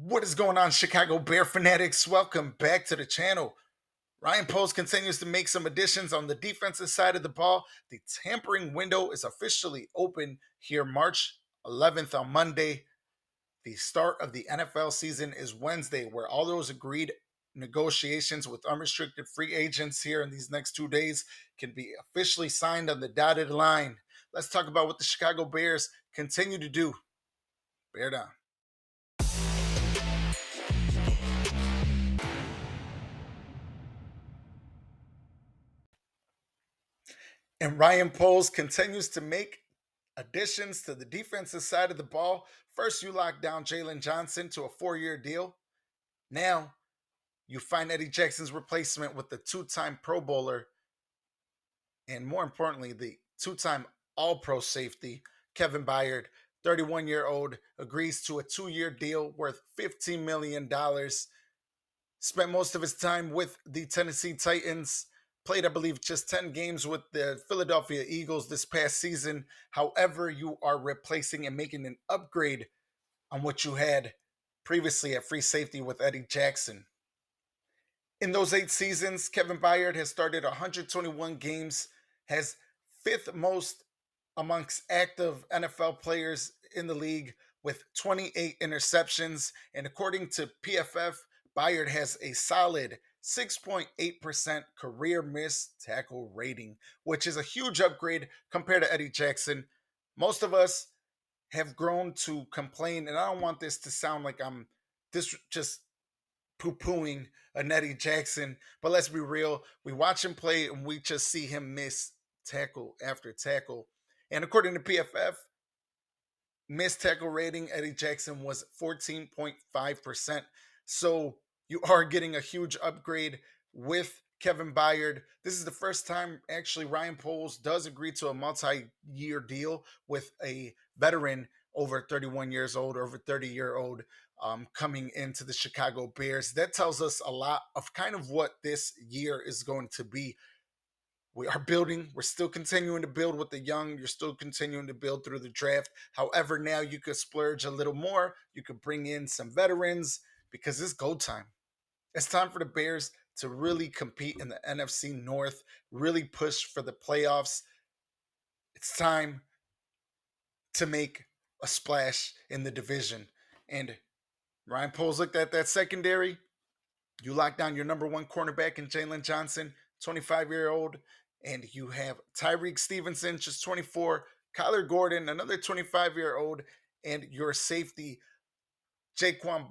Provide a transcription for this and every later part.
What is going on, Chicago Bear fanatics? Welcome back to the channel. Ryan Poles continues to make some additions on the defensive side of the ball. The tampering window is officially open here March 11th on Monday. The start of the NFL season is Wednesday, where all those agreed negotiations with unrestricted free agents here in these next 2 days can be officially signed on the dotted line. Let's talk about what the Chicago Bears continue to do. Bear down. And Ryan Poles continues to make additions to the defensive side of the ball. First, you lock down Jalen Johnson to a 4-year deal. Now, you find Eddie Jackson's replacement with the two-time Pro Bowler and, more importantly, the two-time All-Pro safety, Kevin Byard, 31-year-old, agrees to a 2-year deal worth $15 million. Spent most of his time with the Tennessee Titans. Played, I believe, just 10 games with the Philadelphia Eagles this past season. However, you are replacing and making an upgrade on what you had previously at free safety with Eddie Jackson. In those 8 seasons, Kevin Byard has started 121 games, has fifth most amongst active NFL players in the league with 28 interceptions. And according to PFF, Byard has a solid 6.8% career missed tackle rating, which is a huge upgrade compared to Eddie Jackson. Most of us have grown to complain, and I don't want this to sound like I'm just poo-pooing a Eddie Jackson, but let's be real. We watch him play and we just see him miss tackle after tackle. And according to PFF, missed tackle rating, Eddie Jackson was 14.5%. So you are getting a huge upgrade with Kevin Byard. This is the first time actually Ryan Poles does agree to a multi-year deal with a veteran over 31 years old or over 30-year-old coming into the Chicago Bears. That tells us a lot of kind of what this year is going to be. We are building. We're still continuing to build with the young. You're still continuing to build through the draft. However, now you could splurge a little more. You could bring in some veterans because it's go time. It's time for the Bears to really compete in the NFC North, really push for the playoffs. It's time to make a splash in the division. And Ryan Poles looked at that secondary. You lock down your number one cornerback in Jalen Johnson, 25-year-old, and you have Tyreek Stevenson, just 24, Kyler Gordon, another 25-year-old, and your safety, Jaquan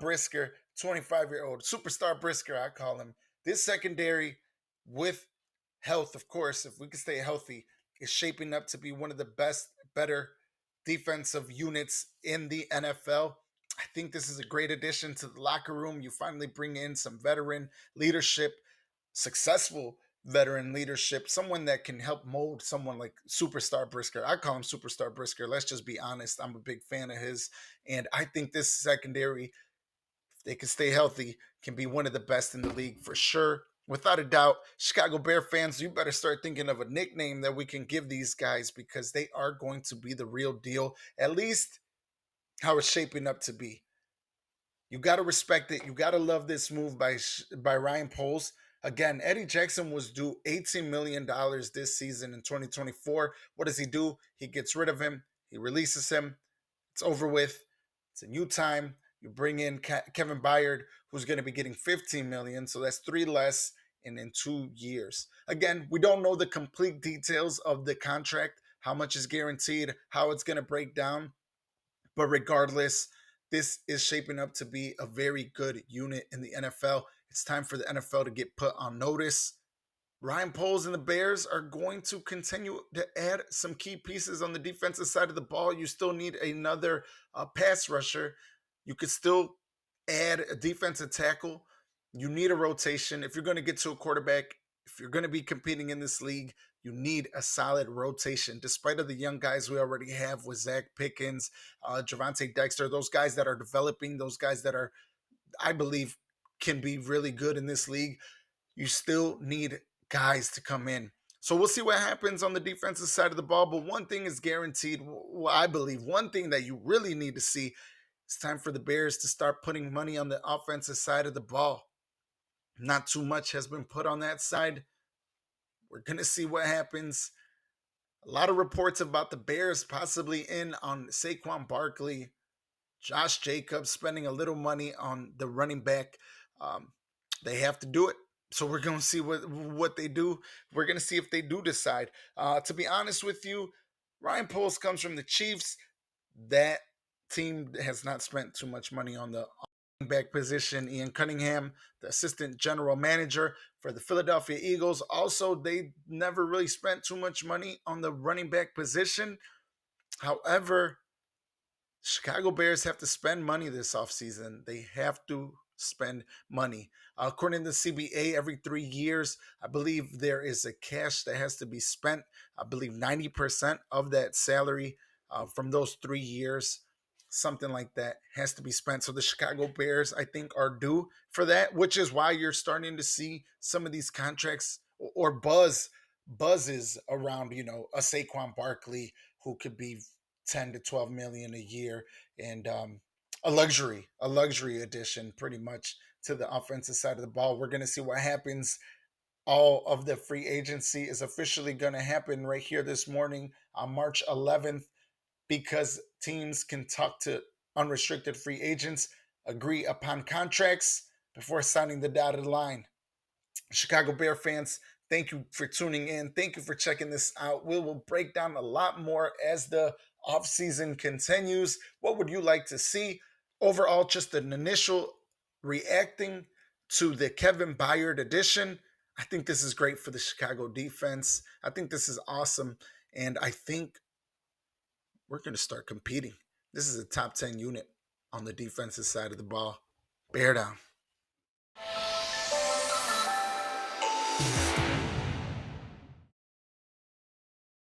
Brisker, 25-year-old, superstar Brisker, I call him. This secondary, with health, of course, if we can stay healthy, is shaping up to be one of the better defensive units in the NFL. I think this is a great addition to the locker room. You finally bring in some veteran leadership, successful veteran leadership, someone that can help mold someone like Superstar Brisker. I call him Superstar Brisker. Let's just be honest. I'm a big fan of his. And I think this secondary, if they can stay healthy, can be one of the best in the league for sure. Without a doubt, Chicago Bear fans, you better start thinking of a nickname that we can give these guys because they are going to be the real deal, at least how it's shaping up to be. You got to respect it. You got to love this move by Ryan Poles. Again, Eddie Jackson was due $18 million this season in 2024. What does he do? He gets rid of him. He releases him. It's over with. It's a new time. You bring in Kevin Byard, who's going to be getting $15 million. So that's three less in 2 years. Again, we don't know the complete details of the contract, how much is guaranteed, how it's going to break down. But regardless, this is shaping up to be a very good unit in the NFL. It's time for the NFL to get put on notice. Ryan Poles and the Bears are going to continue to add some key pieces on the defensive side of the ball. You still need another pass rusher. You could still add a defensive tackle. You need a rotation. If you're going to get to a quarterback, if you're going to be competing in this league, you need a solid rotation. Despite of the young guys we already have with Zach Pickens, Javante Dexter, those guys that are developing, those guys that are, I believe, can be really good in this league, you still need guys to come in. So we'll see what happens on the defensive side of the ball. But one thing is guaranteed. Well, I believe one thing that you really need to see It's time for the Bears to start putting money on the offensive side of the ball. Not too much has been put on that side. We're going to see what happens. A lot of reports about the Bears possibly in on Saquon Barkley, Josh Jacobs spending a little money on the running back. Um, they have to do it. So we're going to see what they do. We're going to see if they do decide. To be honest with you, Ryan Poles comes from the Chiefs. That team has not spent too much money on the back position. Ian Cunningham, the assistant general manager for the Philadelphia Eagles, also they never really spent too much money on the running back position. However, Chicago Bears have to spend money this offseason. They have to spend money. According to the CBA, every 3 years, I believe there is a cash that has to be spent. I believe 90% of that salary from those 3 years, something like that, has to be spent. So the Chicago Bears, I think, are due for that, which is why you're starting to see some of these contracts or buzzes around, a Saquon Barkley who could be 10 to 12 million a year, and a luxury addition pretty much to the offensive side of the ball. We're going to see what happens. All of the free agency is officially going to happen right here this morning on March 11th, because teams can talk to unrestricted free agents, agree upon contracts before signing the dotted line. Chicago Bear fans, thank you for tuning in. Thank you for checking this out. We will break down a lot more as the offseason continues. What would you like to see? Overall, just an initial reacting to the Kevin Byard edition. I think this is great for the Chicago defense. I think this is awesome. And I think we're going to start competing. This is a top 10 unit on the defensive side of the ball. Bear down.